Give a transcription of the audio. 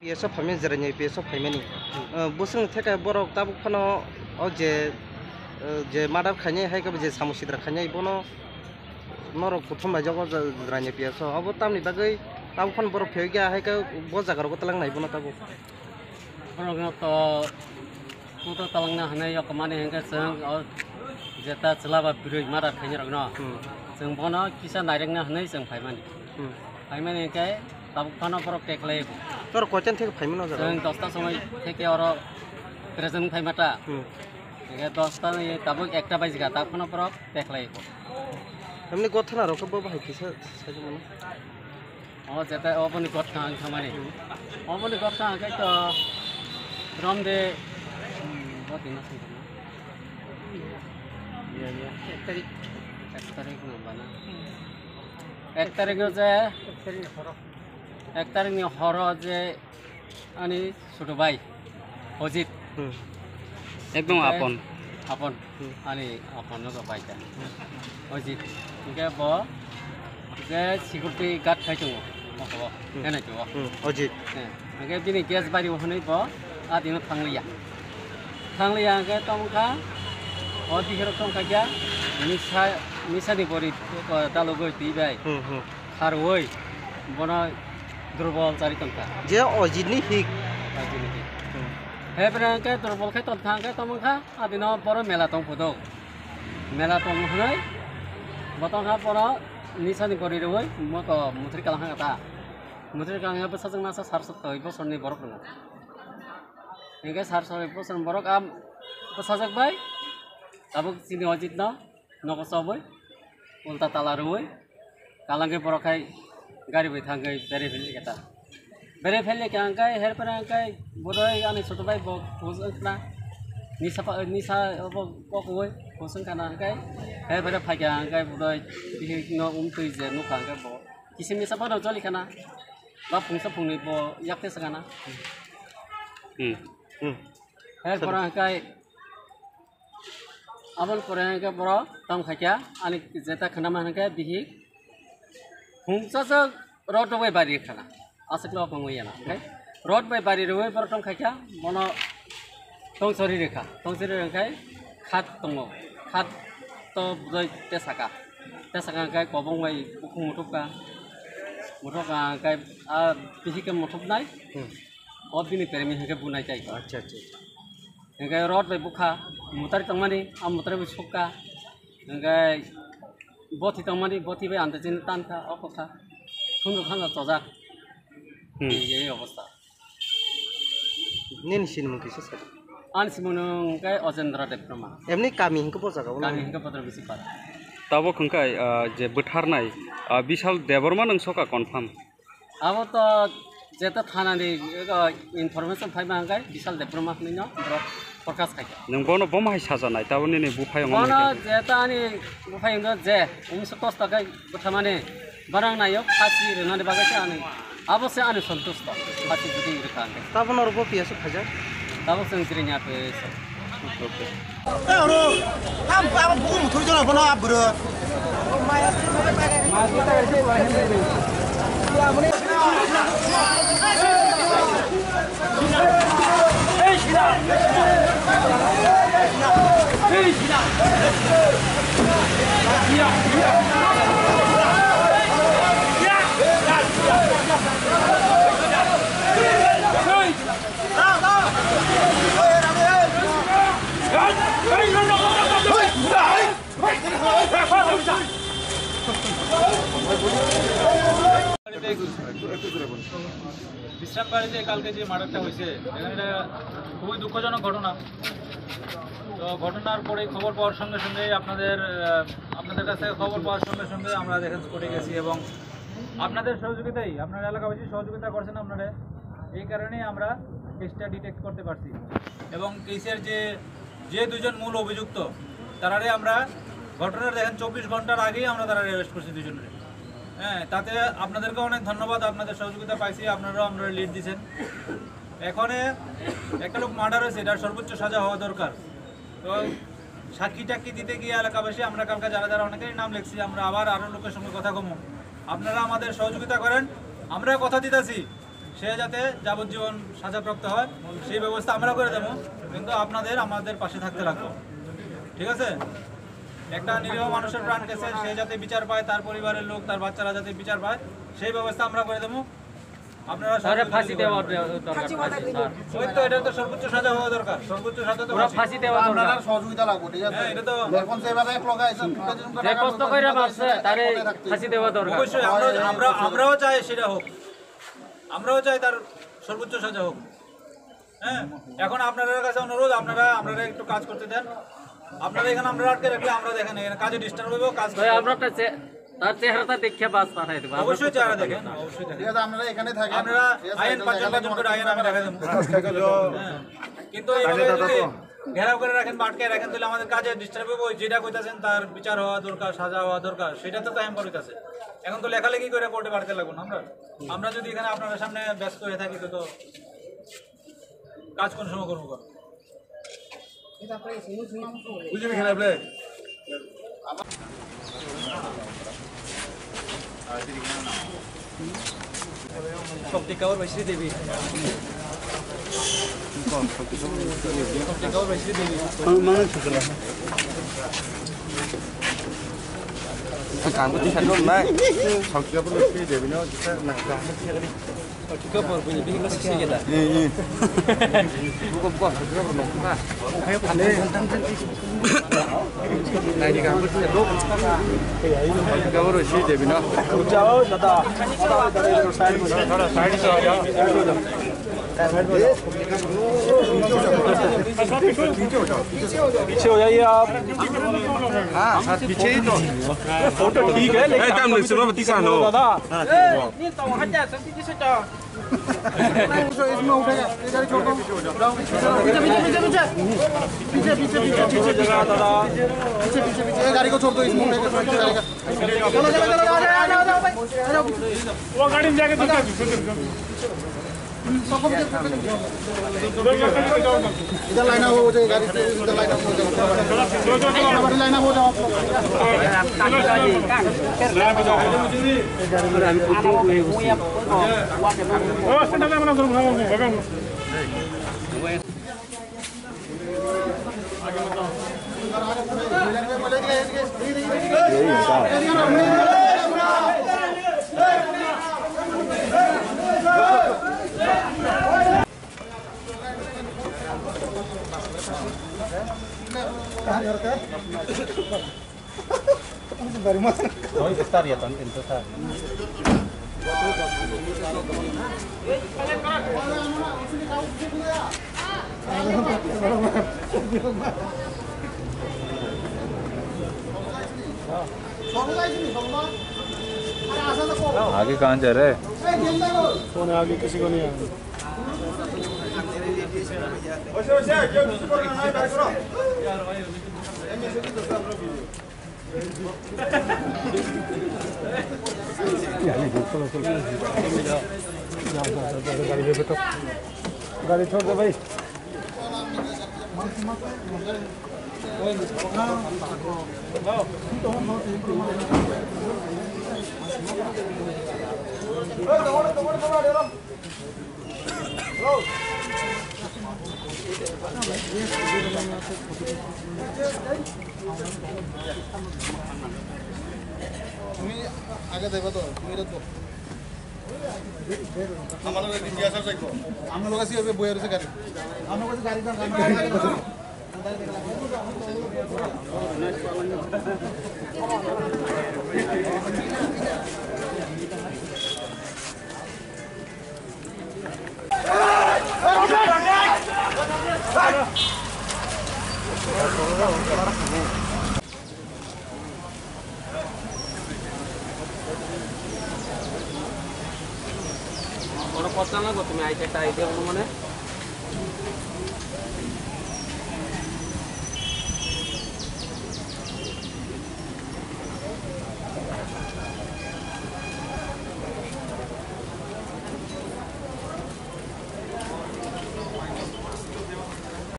PSO family jeranya PSO family busung theka borok tabu khono o je madar khanye hai ka je samusidra khanye bono norok prothom ba jago jeranya PSO abo tamni bagai tabu khon borok phegya hai ka bo jagar ko talang nai bono tabu borok to talang na hanai yok mane hengka seng o jeta chelaba biroi madar khanye rok no seng bono kisa naireng na hanai seng faimani ke tabu khono borok teklai তোর কয়টান থেকে ফাইমেন না जों 10টা সময় থেকে ওরা present ফাইমাটা এগে 10টা তাবো একটা বাজিগা তাখন পর দেখলাই এমনি কথা না রকব ভাই কিসা সাজে মানে ও যেটা অপনি কথা খামানি অপনি কথা কে তো রম দে বতি না সই ইয়া 1 তারিখ না 1 তারিখ যে 1 তারিখ নি হর যে আনি ছোট ভাই অজিত একদম আপন আনি আপন নগো ভাইটা অজিত ইকে ব যে সিকিউরিটি গার্ড খাইতো মকব এনে তো অজিত আগে দিনে গ্যাস বাড়ি হनै ব আদিনো থাংলিয়া কে তমকা অদিহের তমকা গিয়া নিসানি পরি দালগৈ দিবাই খারওই বনা দুর্বল চারিতংকা যে অজিতনি হিক হেবরাঙ্কে দুর্বল খাই তনখাঙ্কে তমখা আদিনো বড় মেলা তং ফুদো মেলা তং হनै বতংখা বড় নিসানি পরি রই মক মুথরি কালাহাঙ্গা মুথরি কালাহাঙ্গা বসাজং নাসা 7 বছরনি বরক দङ এগে 7 বছর বরক আম বসাজক বাই আবু চিনি অজিত ন নগসবই উল্টা তালা রই কালাঙ্গে বরখাই गाड़ी बै थांगै बेरे फेले केता बेरे फेले के अंकाय हेर पर अंकाय बोदय आनि छोट भाई बोसंखना निसा पकoi बोसंखना अंकाय हेर पर फाइका अंकाय बोदय बिहि न उमतै जे न खांगा बो किसिम निसा पदो जलि खाना बा फुंसा फुंनि बो याक्ते सगाना हेर पर अंकाय आबल पर अंकाय बरो तम खाइका आनि जेता खनामा अंकाय बिहि Hungsa road by bari kana. Asaklo panguyana. Okay. Road by bari road पर tong खाया मोनो tong सरी रेखा. Tong सरी रेखा खात तंगो. खात तो बुझाई तेसाका काय कबong बाई बुकुं मुठुका काय बिहि के मुठुक नाय. और बिनि पेरमी हेके बुनाय जाय. अच्छा. हेके road by बुखा मुतारि तंगमानि आम मुतारि बुसुका. हेके बथि तंगमानि बथि बाय आन्दाजिन तानका अखखा खुनु खाना तजा এই অবস্থা নিন সিনমু কিসে স্যার আন সিমুনু কাই অজেন্দ্র দেবপ্রমা এমনি কামি হিংকো পজাগাও কামি হিংকো পত্র বেশি পারা তাবো খংকাই যে बोथारनाय বিশাল দেবরমা নং সকা কনফার্ম আবো তো যেটা থানানি ইনফরমেশন ফাইবা হাঙ্গাই বিশাল দেবপ্রমা নিনো প্রকাশ খাই নং বনো বমাই সাজানাय তাবো নিনে বুফায়ং বনো যেটা আনি বুফায়ং যে 1910 টাকা বথামানে barang nayo khasi renane bagase ani abose ani santusto khasi judi rekane তাবন অরব পিয়াসো Khwaja tabo sengrinya pe okay ero am am buku mutur jona bono abro বিশ্রাম বাড়িতে কালকে যে মার্ডারটা হয়েছে এখানে খুবই দুঃখজনক ঘটনা তো ঘটনার পরে খবর পাওয়ার সঙ্গে সঙ্গে আপনাদের কাছ থেকে খবর পাওয়ার সঙ্গে সঙ্গে আমরা দেখেন স্পটে গেছি এবং আপনাদের সহযোগিতাই আপনার এলাকাবাসী সহযোগিতা করছেন আপনারা এই কারণেই আমরা কেসটা ডিটেক্ট করতে পারছি এবং কেসের যে দুজন মূল অভিযুক্ত তারারে আমরা ঘটনার দেখেন 24 ঘন্টার আগেই আমরা তারা অ্যারেস্ট করছি দুজনের হ্যাঁ তাতে আপনাদেরকে অনেক ধন্যবাদ আপনাদের সহযোগিতা পাইছি আপনারাও আমরা লিড দিয়েছেন এখন একটা লোক মার্ডার হয়েছে এটার সর্বোচ্চ সাজা হওয়া দরকার তো সাক্ষী টাক্ষী দিতে গিয়ে এলাকাবাসী আমরা কালকে যারা অনেকেরই নাম লিখছি আমরা আবার আরও লোকের সঙ্গে কথা কমো আপনারা আমাদের সহযোগিতা করেন আমরা কথা দিতেছি সে যাতে যাবজ্জীবন সাজাপ্রাপ্ত হয় সেই ব্যবস্থা আমরা করে দেবো, কিন্তু আমাদের পাশে থাকতে লাগবো। ঠিক আছে? একটা নিরীহ মানুষের প্রাণ গেছে, সে যাতে বিচার পায়, তার পরিবারের লোক, তার বাচ্চারা যাতে বিচার পায় সেই ব্যবস্থা আমরা করে দেবো। আপনারা ফাঁসি দেওয়া ওই তো, এটা তো সর্বোচ্চ সাজা হওয়া দরকার। সর্বোচ্চ সাজা তো ফাঁসি দেওয়া আপনারা সহযোগিতা লাগবে, ঠিক আছে? হ্যাঁ, এটা তো এখন সেভাবে লগাইছেন, যে কষ্ট করে মারছে তারে ফাঁসি দেওয়া দরকার। অবশ্যই আমরাও চাই সেটা হোক, আমরাও চাই তার সর্বোচ্চ সাজা হোক। হ্যাঁ, এখন আপনাদের কাছে অনুরোধ, আপনারা একটু কাজ করতে দেন। আপনারা এখানে আমরা আটকে রাখলে আমরা দেখেন এখানে কাজে ডিস্টার্ব হইব, কাজ আমরা তার চেহারাটা দেখে বাস পাঠাই দেবো। অবশ্যই চেহারা দেখেন, অবশ্যই দেখেন। ঠিক আছে, আপনারা এখানে থাকেন, আপনারা আইন 5 করে আইন আমি দেখা দেবো। কিন্তু এইভাবে যদি ঘেরাও করে রাখেন বা আটকে রাখেন তাহলে আমাদের কাজে ডিস্টার্ব হইব। যেটা কইতাছেন তার বিচার হওয়া দরকার, সাজা হওয়া দরকার, সেটা তো টাইম পড়িতেছে। এখন তো লেখালেখি করে কোর্টে বাড়তে লাগবো না। আমরা যদি এখানে আপনাদের সামনে ব্যস্ত হয়ে থাকি তো কাজ কোন সময় করবো? বুঝলি খেলা শক্তি কাওয়ার বৈশ্রী দেবী শক্তি কাওয়ার বৈশ্রী দেবী কামको दिखानो नाय সংখ্যাপন বেশি দেবি না, যেটা না শক্তি কাওয়ার বৈশ্রী দেবী না শিখে গেলা buka nongka ane nai di kamu sih lo kamu rosi deh bina jauh nada side se आ जाओ पीछे हो जाइए आप। हाँ साथ पीछे ही तो फोटो ठीक है लेकिन काम नहीं सुनो बत्ती सा नो दादा नहीं तो वहाँ जा सकती किसे जा इसमें उठेगा इधर छोड़ दो पीछे पीछे पीछे पीछे पीछे जगह दादा पीछे पीछे पीछे गाड़ी को छोड़ दो इसमें उठेगा चलो चलो चलो आ जाओ भाई वो गाड़ी में जाके इधर लाइन हो जाए गाड़ी से इधर लाइन हो जाओ हमारी लाइन हो जाओ आगे कहाँ जा रहे? कौन है आगे? किसी को नहीं आगे। गाड़ी छोड़ दो भाई। তুমি আগে দেবা তো তুমি তো আমাদের ইতিহাস আছে কো আমরা লোক আসি বইয়ে রয়েছে গাড়ি আমরা কাছে গাড়ি দাও বড় কথা না গো, তুমি আইতে একটা আইডিয়া বলো মানে